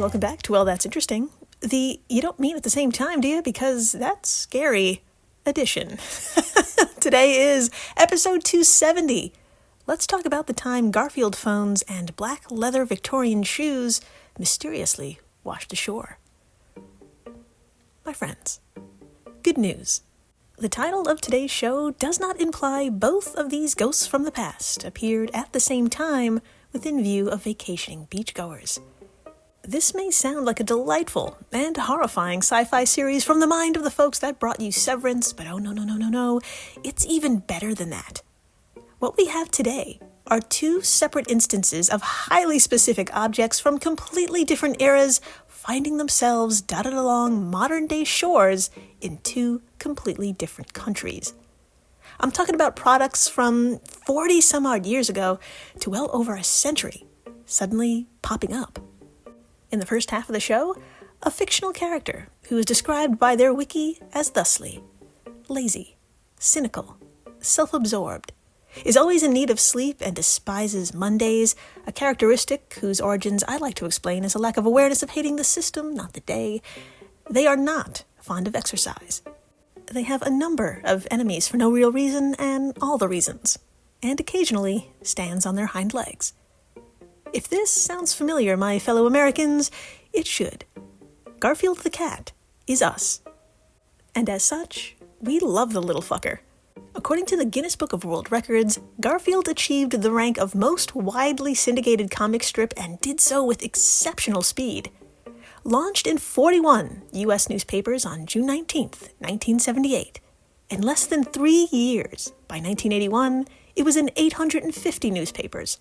welcome back to Well, That's Interesting. The you don't mean at the same time, do you? Because that's scary edition. Today is episode 270. Let's talk about the time Garfield phones and black leather Victorian shoes mysteriously washed ashore. My friends, good news. The title of today's show does not imply both of these ghosts from the past appeared at the same time within view of vacationing beachgoers. This may sound like a delightful and horrifying sci-fi series from the mind of the folks that brought you Severance, but oh no, it's even better than that. What we have today are two separate instances of highly specific objects from completely different eras finding themselves dotted along modern-day shores in two completely different countries. I'm talking about products from 40-some-odd years ago to well over a century, suddenly popping up. In the first half of the show, a fictional character who is described by their wiki as thusly: lazy, cynical, self-absorbed, is always in need of sleep and despises Mondays, a characteristic whose origins I like to explain as a lack of awareness of hating the system, not the day. They are not fond of exercise. They have a number of enemies for no real reason and all the reasons, and occasionally stands on their hind legs. If this sounds familiar, my fellow Americans, it should. Garfield the cat is us. And as such, we love the little fucker. According to the Guinness Book of World Records, Garfield achieved the rank of most widely syndicated comic strip and did so with exceptional speed. Launched in 41 U.S. newspapers on June 19th, 1978. In less than 3 years, by 1981, it was in 850 newspapers.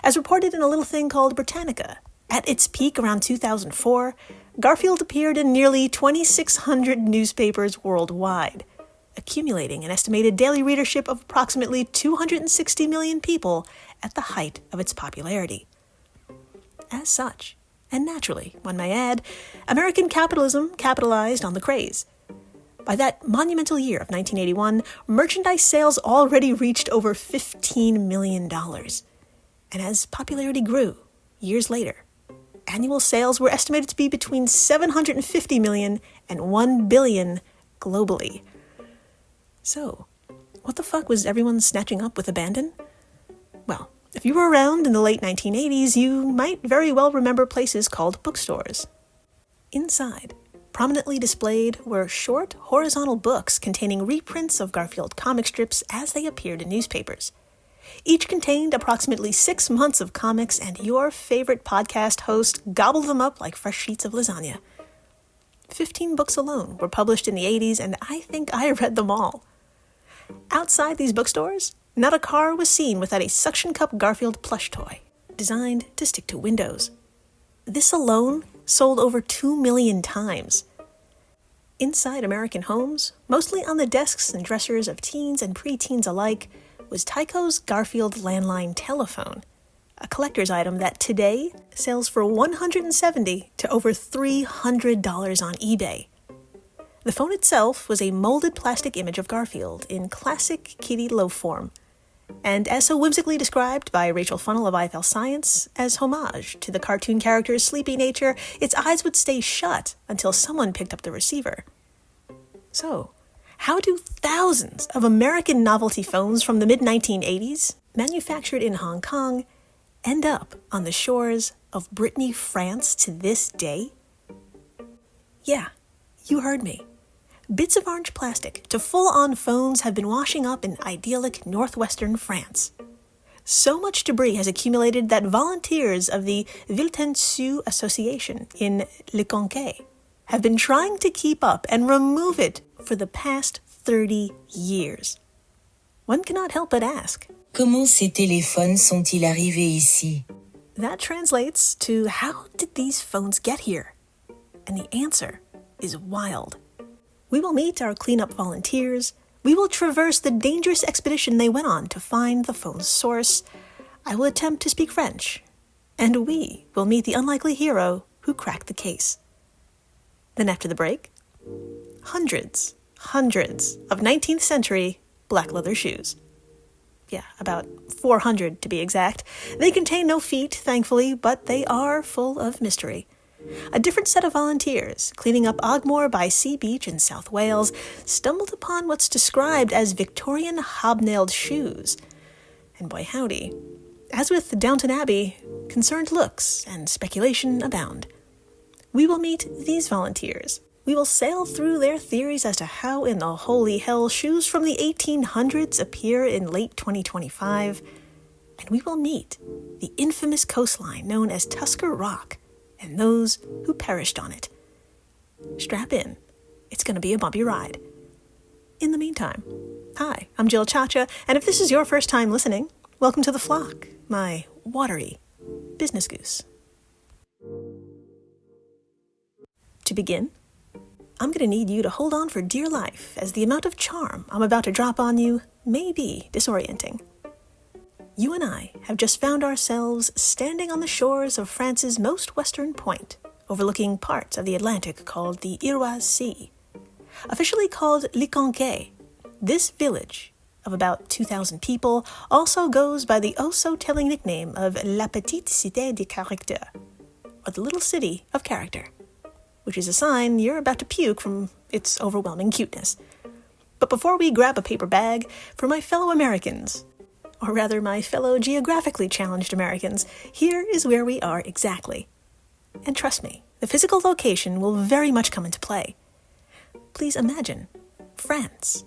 As reported in a little thing called Britannica, at its peak around 2004, Garfield appeared in nearly 2,600 newspapers worldwide, accumulating an estimated daily readership of approximately 260 million people at the height of its popularity. As such, and naturally, one may add, American capitalism capitalized on the craze. By that monumental year of 1981, merchandise sales already reached over $15 million. And as popularity grew, years later, annual sales were estimated to be between 750 million and 1 billion globally. So, what the fuck was everyone snatching up with abandon? Well, if you were around in the late 1980s, you might very well remember places called bookstores. Inside, prominently displayed, were short, horizontal books containing reprints of Garfield comic strips as they appeared in newspapers. Each contained approximately 6 months of comics, and your favorite podcast host gobbled them up like fresh sheets of lasagna. 15 books alone were published in the 80s, and I think I read them all. Outside these bookstores, not a car was seen without a suction cup Garfield plush toy, designed to stick to windows. This alone sold over 2 million times. Inside American homes, mostly on the desks and dressers of teens and preteens alike, was Tyco's Garfield landline telephone, a collector's item that today sells for $170 to over $300 on eBay. The phone itself was a molded plastic image of Garfield in classic kitty loaf form, and as so whimsically described by Rachel Funnell of IFL Science, as homage to the cartoon character's sleepy nature, its eyes would stay shut until someone picked up the receiver. So, how do thousands of American novelty phones from the mid-1980s, manufactured in Hong Kong, end up on the shores of Brittany, France to this day? Yeah, you heard me. Bits of orange plastic to full-on phones have been washing up in idyllic northwestern France. So much debris has accumulated that volunteers of the Wellthatsinterestingpod Association in Le Conquet have been trying to keep up and remove it for the past 30 years. One cannot help but ask, Comment ces téléphones sont-ils arrivés ici? That translates to, how did these phones get here? And the answer is wild. We will meet our cleanup volunteers. We will traverse the dangerous expedition they went on to find the phone's source. I will attempt to speak French. And we will meet the unlikely hero who cracked the case. Then after the break, hundreds of 19th century black leather shoes. Yeah, about 400 to be exact. They contain no feet, thankfully, but they are full of mystery. A different set of volunteers, cleaning up Ogmore by Sea Beach in South Wales, stumbled upon what's described as Victorian hobnailed shoes. And boy howdy, as with Downton Abbey, concerned looks and speculation abound. We will meet these volunteers. We will sail through their theories as to how in the holy hell shoes from the 1800s appear in late 2025, and we will meet the infamous coastline known as Tusker Rock and those who perished on it. Strap in. It's going to be a bumpy ride. In the meantime, hi, I'm Jill Chacha, and if this is your first time listening, welcome to the flock, my watery business goose. To begin, I'm going to need you to hold on for dear life, as the amount of charm I'm about to drop on you may be disorienting. You and I have just found ourselves standing on the shores of France's most western point, overlooking parts of the Atlantic called the Iroise Sea. Officially called Le Conquet, this village of about 2,000 people also goes by the oh-so-telling nickname of La Petite Cité de Caractère, or the Little City of Character, which is a sign you're about to puke from its overwhelming cuteness. But before we grab a paper bag, for my fellow Americans, or rather my fellow geographically challenged Americans, here is where we are exactly. And trust me, the physical location will very much come into play. Please imagine France.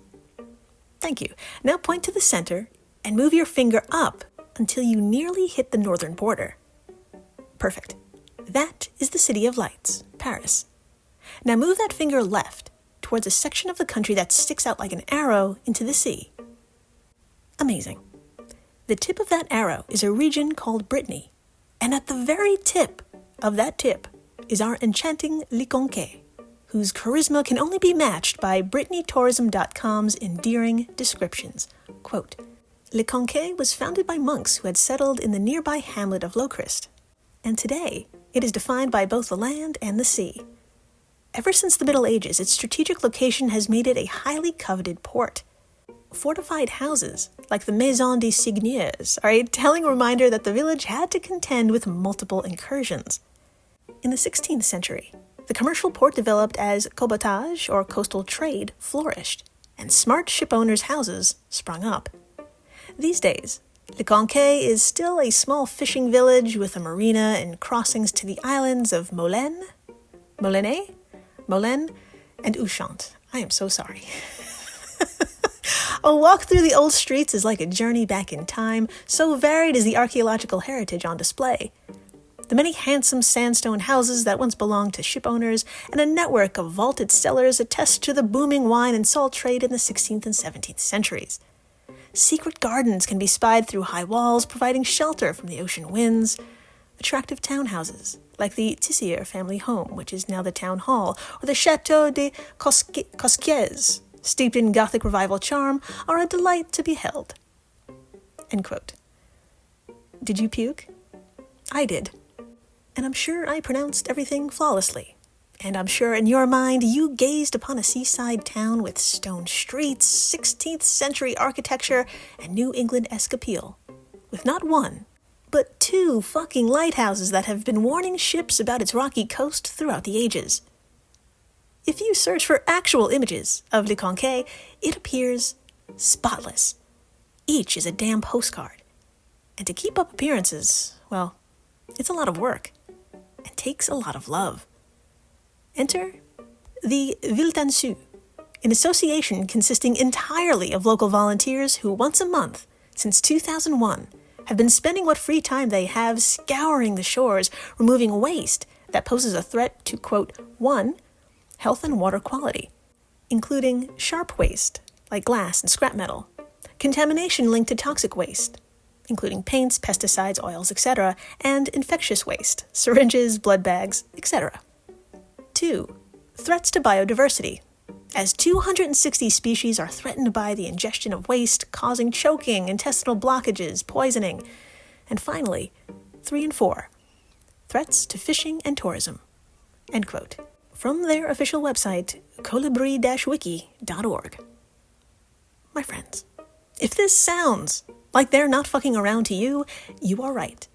Thank you. Now point to the center and move your finger up until you nearly hit the northern border. Perfect. That is the City of Lights, Paris. Now move that finger left towards a section of the country that sticks out like an arrow into the sea. Amazing. The tip of that arrow is a region called Brittany, and at the very tip of that tip is our enchanting Le Conquet, whose charisma can only be matched by BrittanyTourism.com's endearing descriptions. Quote, Le Conquet was founded by monks who had settled in the nearby hamlet of Lochrist, and today it is defined by both the land and the sea. Ever since the Middle Ages, its strategic location has made it a highly coveted port. Fortified houses, like the Maison des Seigneurs, are a telling reminder that the village had to contend with multiple incursions. In the 16th century, the commercial port developed as cabotage, or coastal trade, flourished, and smart ship owners' houses sprung up. These days, Le Conquet is still a small fishing village with a marina and crossings to the islands of Molène, and Ushant. I am so sorry. A walk through the old streets is like a journey back in time, so varied is the archaeological heritage on display. The many handsome sandstone houses that once belonged to ship owners and a network of vaulted cellars attest to the booming wine and salt trade in the 16th and 17th centuries. Secret gardens can be spied through high walls, providing shelter from the ocean winds. Attractive townhouses, like the Tissier family home, which is now the town hall, or the Château de Cosquiez, steeped in Gothic revival charm, are a delight to behold. End quote. Did you puke? I did. And I'm sure I pronounced everything flawlessly. And I'm sure in your mind you gazed upon a seaside town with stone streets, 16th century architecture, and New England-esque appeal, with not one, but 2 fucking lighthouses that have been warning ships about its rocky coast throughout the ages. If you search for actual images of Le Conquet, it appears spotless. Each is a damn postcard. And to keep up appearances, well, it's a lot of work and takes a lot of love. Enter the Wellthatsinterestingpod, an association consisting entirely of local volunteers who once a month, since 2001, have been spending what free time they have scouring the shores, removing waste that poses a threat to, quote, 1, health and water quality, including sharp waste, like glass and scrap metal, contamination linked to toxic waste, including paints, pesticides, oils, etc., and infectious waste, syringes, blood bags, etc. 2, threats to biodiversity, as 260 species are threatened by the ingestion of waste, causing choking, intestinal blockages, poisoning. And finally, 3 and 4, threats to fishing and tourism. End quote. From their official website, colibri-wiki.org. My friends, if this sounds like they're not fucking around to you, you are right.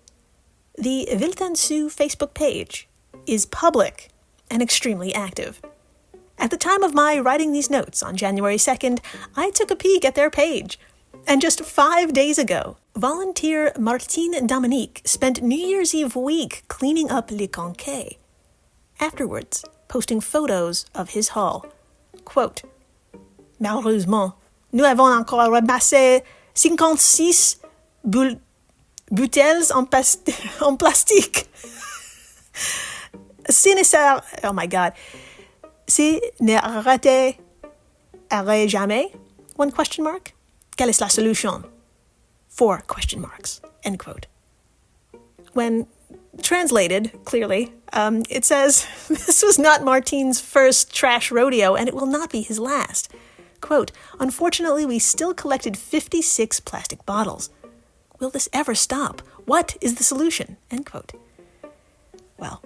The Wellthatsinterestingpod Facebook page is public and extremely active. At the time of my writing these notes on January 2nd, I took a peek at their page. And just 5 days ago, volunteer Martin Dominique spent New Year's Eve week cleaning up Le Conquet. Afterwards, posting photos of his haul. Quote, Malheureusement, nous avons encore ramassé 56 bouteilles en plastique. Oh my God. Si ne arrêtez jamais? One question mark. Quelle est la solution? 4 question marks. End quote. When translated, clearly, it says, this was not Martin's first trash rodeo, and it will not be his last. Quote, unfortunately, we still collected 56 plastic bottles. Will this ever stop? What is the solution? End quote. Well,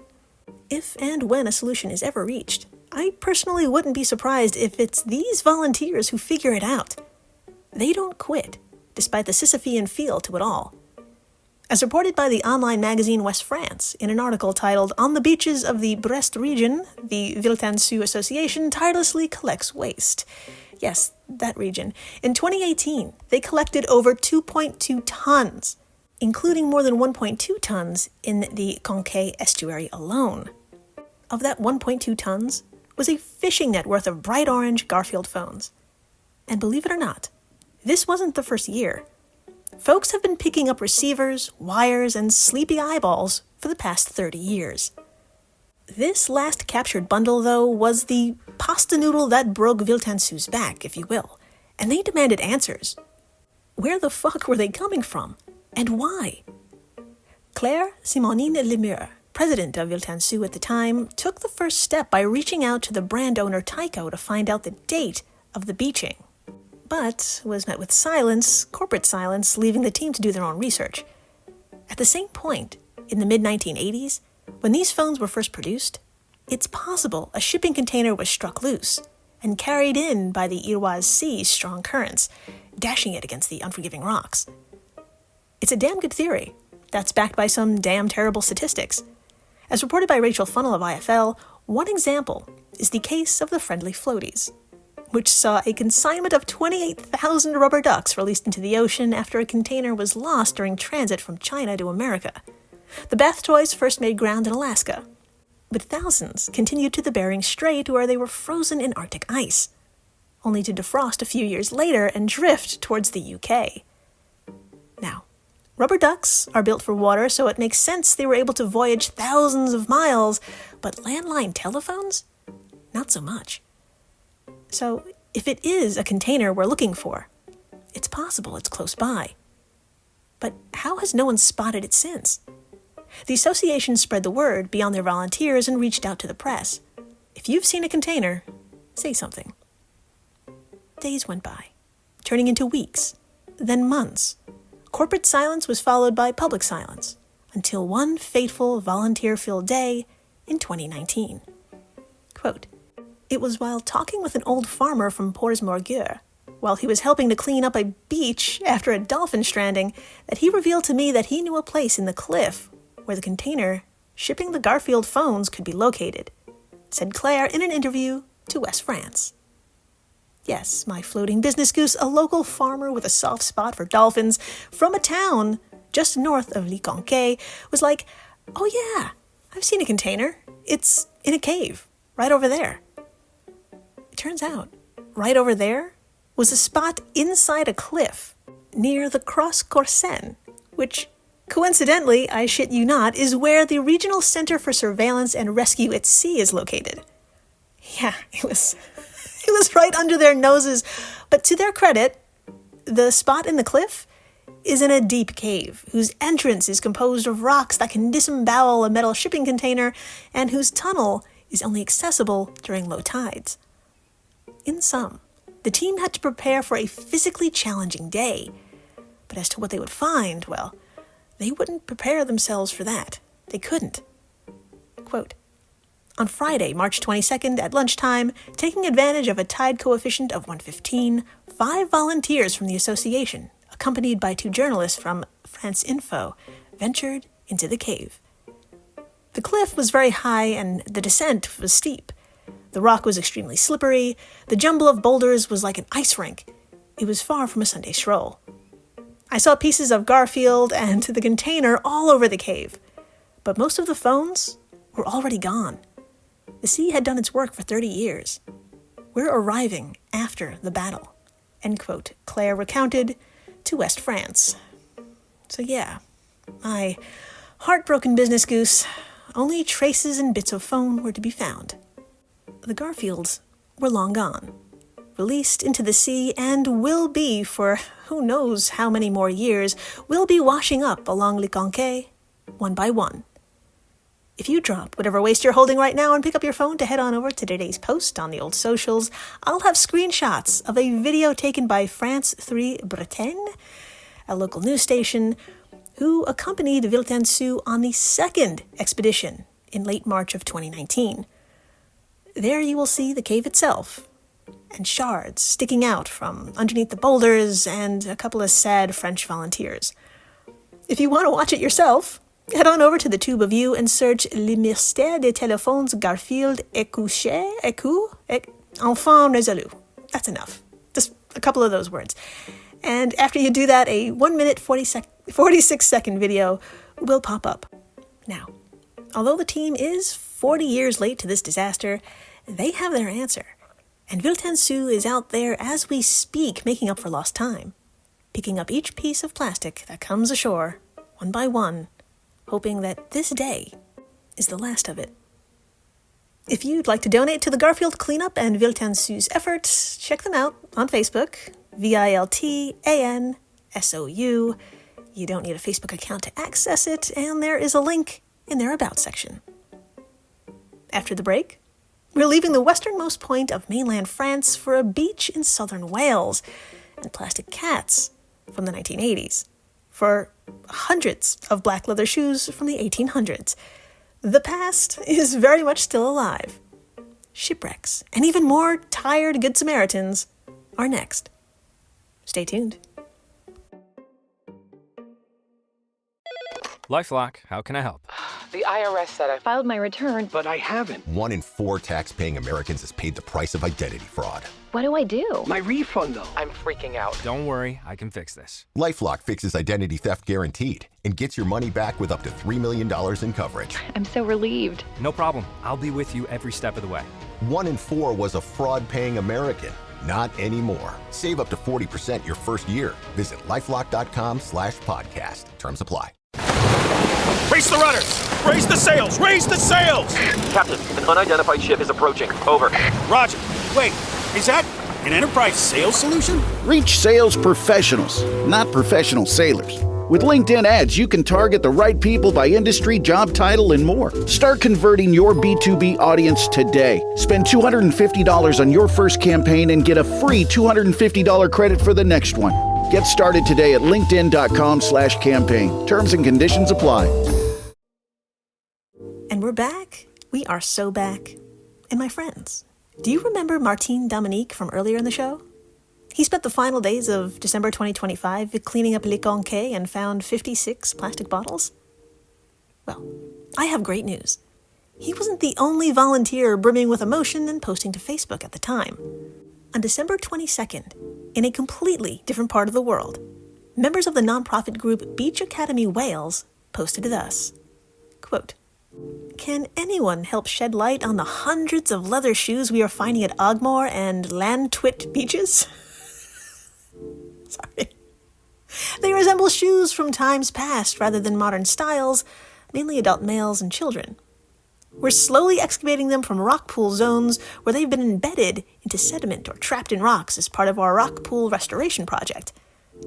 if and when a solution is ever reached, I personally wouldn't be surprised if it's these volunteers who figure it out. They don't quit, despite the Sisyphean feel to it all. As reported by the online magazine West France in an article titled On the Beaches of the Brest Region, the Wellthatsinterestingpod Association tirelessly collects waste. Yes, that region. In 2018, they collected over 2.2 tons, including more than 1.2 tons in the Conquet estuary alone. Of that 1.2 tons was a fishing net worth of bright orange Garfield phones. And believe it or not, this wasn't the first year. Folks have been picking up receivers, wires, and sleepy eyeballs for the past 30 years. This last captured bundle, though, was the pasta noodle that broke Wellthatsinterestingpod's back, if you will, and they demanded answers. Where the fuck were they coming from? And why? Claire Simonine Lemur, president of Wellthatsinterestingpod at the time, took the first step by reaching out to the brand owner Tycho to find out the date of the beaching, but was met with silence, corporate silence, leaving the team to do their own research. At the same point, in the mid-1980s, when these phones were first produced, it's possible a shipping container was struck loose and carried in by the Iroise Sea's strong currents, dashing it against the unforgiving rocks. It's a damn good theory that's backed by some damn terrible statistics. As reported by Rachel Funnell of IFL, one example is the case of the Friendly Floaties, which saw a consignment of 28,000 rubber ducks released into the ocean after a container was lost during transit from China to America. The bath toys first made ground in Alaska, but thousands continued to the Bering Strait where they were frozen in Arctic ice, only to defrost a few years later and drift towards the UK. Now, rubber ducks are built for water, so it makes sense they were able to voyage thousands of miles, but landline telephones? Not so much. So, if it is a container we're looking for, it's possible it's close by. But how has no one spotted it since? The association spread the word beyond their volunteers and reached out to the press. If you've seen a container, say something. Days went by, turning into weeks, then months. Corporate silence was followed by public silence, until one fateful volunteer-filled day in 2019. Quote, it was while talking with an old farmer from Ports-Morguer, while he was helping to clean up a beach after a dolphin stranding, that he revealed to me that he knew a place in the cliff where the container shipping the Garfield phones could be located, said Claire in an interview to West France. Yes, my floating business goose, a local farmer with a soft spot for dolphins from a town just north of Le Conquet, was like, oh yeah, I've seen a container. It's in a cave, right over there. It turns out, right over there was a spot inside a cliff near the Cross Corsen, which, coincidentally, I shit you not, is where the Regional Center for Surveillance and Rescue at Sea is located. Yeah, it was right under their noses, but to their credit, the spot in the cliff is in a deep cave, whose entrance is composed of rocks that can disembowel a metal shipping container, and whose tunnel is only accessible during low tides. In sum, the team had to prepare for a physically challenging day, but as to what they would find, well, they wouldn't prepare themselves for that. They couldn't. Quote, on Friday, March 22nd at lunchtime, taking advantage of a tide coefficient of 115, 5 volunteers from the association, accompanied by 2 journalists from France Info, ventured into the cave. The cliff was very high and the descent was steep. The rock was extremely slippery. The jumble of boulders was like an ice rink. It was far from a Sunday stroll. I saw pieces of Garfield and the container all over the cave, but most of the phones were already gone. The sea had done its work for 30 years. We're arriving after the battle, end quote, Claire recounted to West France. So yeah, my heartbroken business goose, only traces and bits of phone were to be found. The Garfields were long gone, released into the sea, and will be, for who knows how many more years, will be washing up along Le Conquet, one by one. If you drop whatever waste you're holding right now and pick up your phone to head on over to today's post on the old socials, I'll have screenshots of a video taken by France 3 Bretagne, a local news station, who accompanied Villepin-Sue on the second expedition in late March of 2019. There you will see the cave itself, and shards sticking out from underneath the boulders, and a couple of sad French volunteers. If you want to watch it yourself, head on over to the tube of you and search Le Mystère des téléphones Garfield écouché, enfant résolu. That's enough. Just a couple of those words. And after you do that, a 1 minute 46-second video will pop up. Now, although the team is 40 years late to this disaster, they have their answer. And Villepin-Sue is out there as we speak, making up for lost time, picking up each piece of plastic that comes ashore, one by one, hoping that this day is the last of it. If you'd like to donate to the Garfield cleanup and Villepin-Sue's efforts, check them out on Facebook, VILTANSOU. You don't need a Facebook account to access it, and there is a link in their About section. After the break, we're leaving the westernmost point of mainland France for a beach in southern Wales and plastic cats from the 1980s, for hundreds of black leather shoes from the 1800s. The past is very much still alive. Shipwrecks and even more tired Good Samaritans are next. Stay tuned. LifeLock, how can I help? The IRS said I filed my return, But I haven't. 1 in 4 tax-paying Americans has paid the price of identity fraud. What do I do? My refund, though. I'm freaking out. Don't worry, I can fix this. LifeLock fixes identity theft guaranteed and gets your money back with up to $3 million in coverage. I'm so relieved. No problem. I'll be with you every step of the way. 1 in 4 was a fraud-paying American. Not anymore. Save up to 40% your first year. Visit LifeLock.com/podcast. Terms apply. Raise the rudders! Raise the sails! Raise the sails! Captain, an unidentified ship is approaching. Over. Roger. Wait, is that an enterprise sales solution? Reach sales professionals, not professional sailors. With LinkedIn ads, you can target the right people by industry, job title, and more. Start converting your B2B audience today. Spend $250 on your first campaign and get a free $250 credit for the next one. Get started today at linkedin.com/campaign. Terms and conditions apply. And we're back. We are so back. And my friends, do you remember Martin Dominique from earlier in the show? He spent the final days of December 2025 cleaning up Le Conquet and found 56 plastic bottles. Well, I have great news. He wasn't the only volunteer brimming with emotion and posting to Facebook at the time. On December 22nd, in a completely different part of the world, members of the nonprofit group Beach Academy Wales posted thus, quote, "Can anyone help shed light on the hundreds of leather shoes we are finding at Ogmore and Lantwit beaches?" Sorry. They resemble shoes from times past rather than modern styles, mainly adult males and children. We're slowly excavating them from rock pool zones where they've been embedded into sediment or trapped in rocks as part of our rock pool restoration project.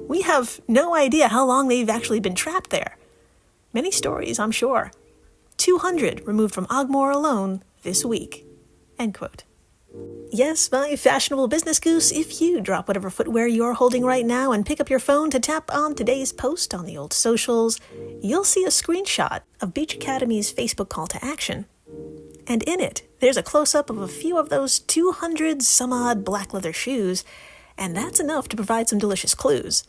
We have no idea how long they've actually been trapped there. Many stories, I'm sure. 200 removed from Ogmore alone this week. End quote. Yes, my fashionable business goose, if you drop whatever footwear you're holding right now and pick up your phone to tap on today's post on the old socials, you'll see a screenshot of Beach Academy's Facebook call to action. And in it, there's a close-up of a few of those 200-some-odd black leather shoes, and that's enough to provide some delicious clues.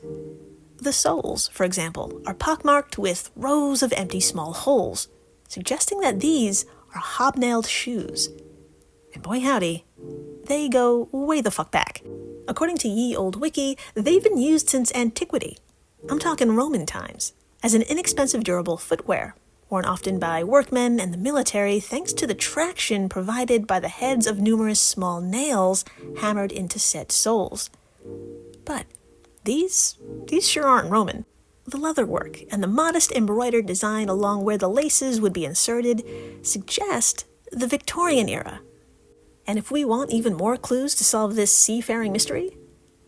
The soles, for example, are pockmarked with rows of empty small holes, suggesting that these are hobnailed shoes. And boy howdy, they go way the fuck back. According to Ye Olde Wiki, they've been used since antiquity. I'm talking Roman times, as an inexpensive durable footwear, worn often by workmen and the military thanks to the traction provided by the heads of numerous small nails hammered into said soles. But these sure aren't Roman. The leatherwork and the modest embroidered design along where the laces would be inserted suggest the Victorian era. And if we want even more clues to solve this seafaring mystery,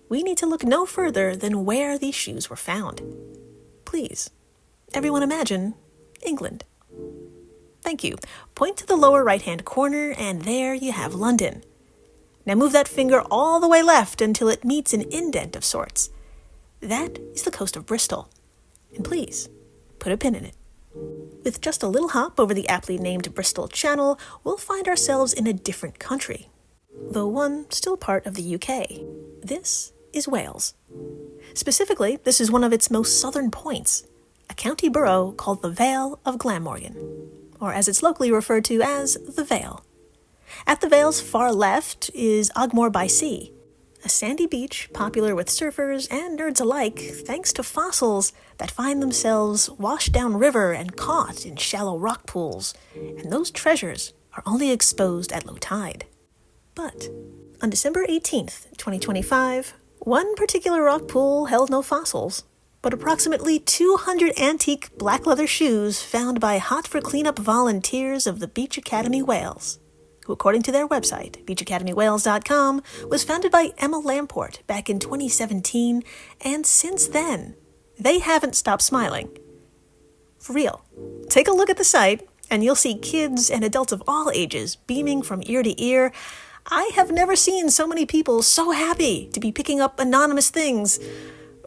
we need to look no further than where these shoes were found. Please, everyone imagine England. Thank you. Point to the lower right-hand corner, and there you have London. Now move that finger all the way left until it meets an indent of sorts. That is the coast of Bristol. And please, put a pin in it. With just a little hop over the aptly named Bristol Channel, we'll find ourselves in a different country, though one still part of the UK. This is Wales. Specifically, this is one of its most southern points, a county borough called the Vale of Glamorgan, or as it's locally referred to as the Vale. At the Vale's far left is Ogmore by Sea, a sandy beach popular with surfers and nerds alike thanks to fossils that find themselves washed downriver and caught in shallow rock pools, and those treasures are only exposed at low tide. But on December 18th, 2025, one particular rock pool held no fossils, but approximately 200 antique black leather shoes found by hot-for-cleanup volunteers of the Beach Academy Wales, who, according to their website, beachacademywales.com, was founded by Emma Lamport back in 2017, and since then, they haven't stopped smiling. For real. Take a look at the site, and you'll see kids and adults of all ages beaming from ear to ear. I have never seen so many people so happy to be picking up anonymous things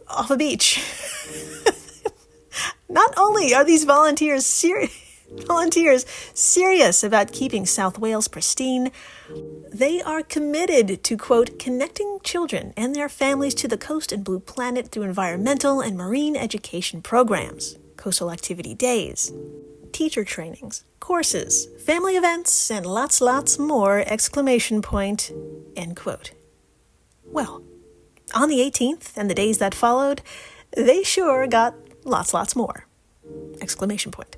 off a beach. Not only are these volunteers serious about keeping South Wales pristine, they are committed to, quote, connecting children and their families to the coast and Blue Planet through environmental and marine education programs, coastal activity days, teacher trainings, courses, family events, and lots more, exclamation point, end quote. Well, on the 18th and the days that followed, they sure got lots more, exclamation point.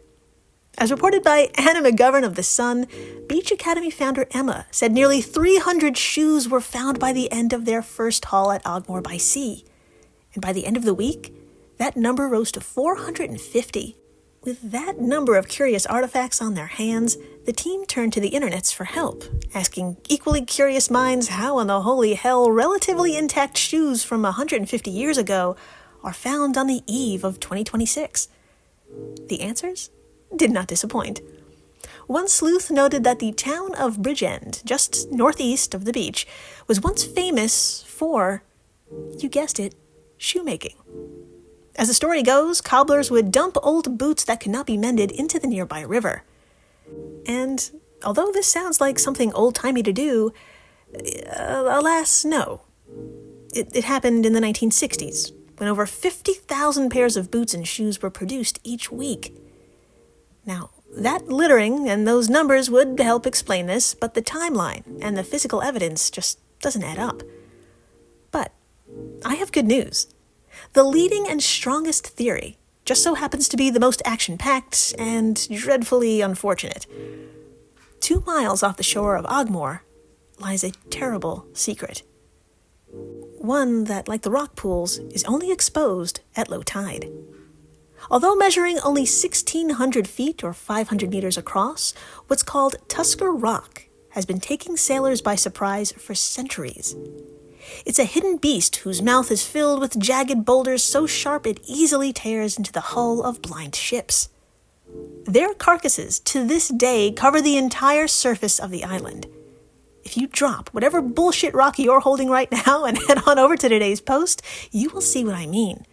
As reported by Anna McGovern of The Sun, Beach Academy founder Emma said nearly 300 shoes were found by the end of their first haul at Ogmore by Sea. And by the end of the week, that number rose to 450. With that number of curious artifacts on their hands, the team turned to the internets for help, asking equally curious minds how in the holy hell relatively intact shoes from 150 years ago are found on the eve of 2026. The answers did not disappoint. One sleuth noted that the town of Bridgend, just northeast of the beach, was once famous for, you guessed it, shoemaking. As the story goes, cobblers would dump old boots that could not be mended into the nearby river. And although this sounds like something old-timey to do, alas, no. It happened in the 1960s, when over 50,000 pairs of boots and shoes were produced each week. Now, that littering and those numbers would help explain this, but the timeline and the physical evidence just doesn't add up. But I have good news. The leading and strongest theory just so happens to be the most action-packed and dreadfully unfortunate. 2 miles off the shore of Ogmore lies a terrible secret. One that, like the rock pools, is only exposed at low tide. Although measuring only 1,600 feet or 500 meters across, what's called Tusker Rock has been taking sailors by surprise for centuries. It's a hidden beast whose mouth is filled with jagged boulders so sharp it easily tears into the hull of blind ships. Their carcasses, to this day, cover the entire surface of the island. If you drop whatever bullshit rock you're holding right now and head on over to today's post, you will see what I mean.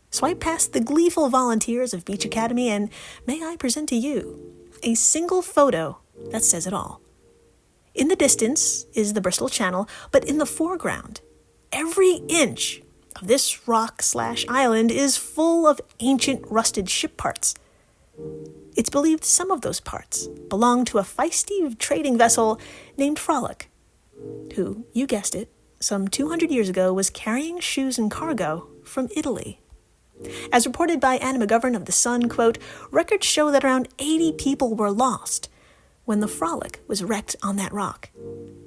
Swipe past the gleeful volunteers of Beach Academy and may I present to you a single photo that says it all. In the distance is the Bristol Channel, but in the foreground, every inch of this rock/island is full of ancient rusted ship parts. It's believed some of those parts belonged to a feisty trading vessel named Frolic, who, you guessed it, some 200 years ago was carrying shoes and cargo from Italy. As reported by Anna McGovern of The Sun, quote, records show that around 80 people were lost when the Frolic was wrecked on that rock,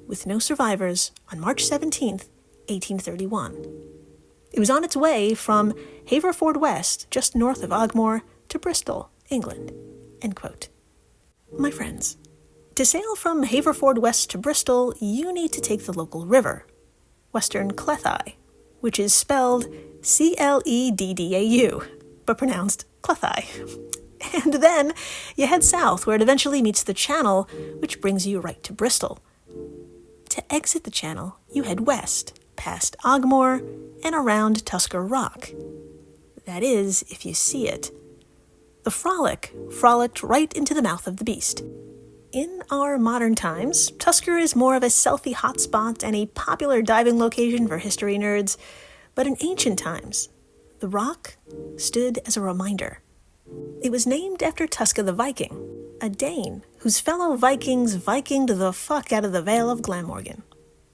with no survivors on March 17th, 1831. It was on its way from Haverford West, just north of Ogmore, to Bristol, England, end quote. My friends, to sail from Haverford West to Bristol, you need to take the local river, Western Cleddau, which is spelled Cleddau, but pronounced Cleddau. And then you head south, where it eventually meets the Channel, which brings you right to Bristol. To exit the Channel, you head west, past Ogmore, and around Tusker Rock. That is, if you see it. The Frolic frolicked right into the mouth of the beast. In our modern times, Tusker is more of a selfie hotspot and a popular diving location for history nerds, but in ancient times, the rock stood as a reminder. It was named after Tuska the Viking, a Dane whose fellow Vikings Vikinged the fuck out of the Vale of Glamorgan,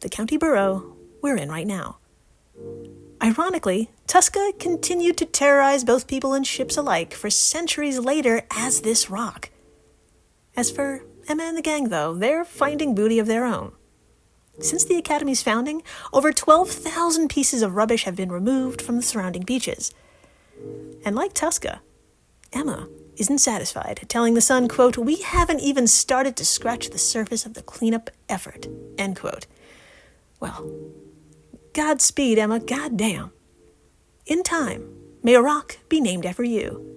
the county borough we're in right now. Ironically, Tuska continued to terrorize both people and ships alike for centuries later as this rock. As for Emma and the gang, though, they're finding booty of their own. Since the Academy's founding, over 12,000 pieces of rubbish have been removed from the surrounding beaches. And like Tuska, Emma isn't satisfied, telling The Sun, quote, we haven't even started to scratch the surface of the cleanup effort, end quote. Well, Godspeed, Emma, goddamn. In time, may a rock be named after you.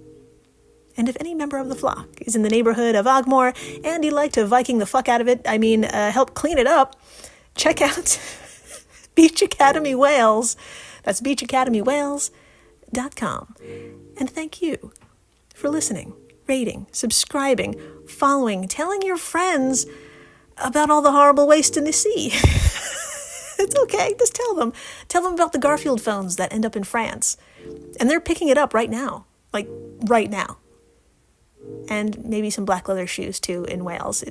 And if any member of the flock is in the neighborhood of Ogmore and you'd like to Viking the fuck out of it, help clean it up, check out Beach Academy Wales. That's beachacademywales.com. And thank you for listening, rating, subscribing, following, telling your friends about all the horrible waste in the sea. It's okay, just tell them. Tell them about the Garfield phones that end up in France. And they're picking it up right now. Like, right now. And maybe some black leather shoes, too, in Wales.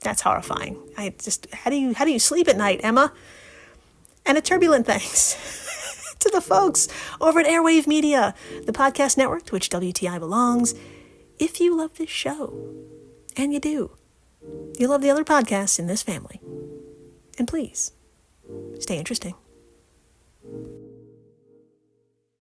That's horrifying. How do you sleep at night, Emma? And a turbulent thanks to the folks over at Airwave Media, the podcast network to which WTI belongs. If you love this show, and you do, you love the other podcasts in this family. And please, stay interesting.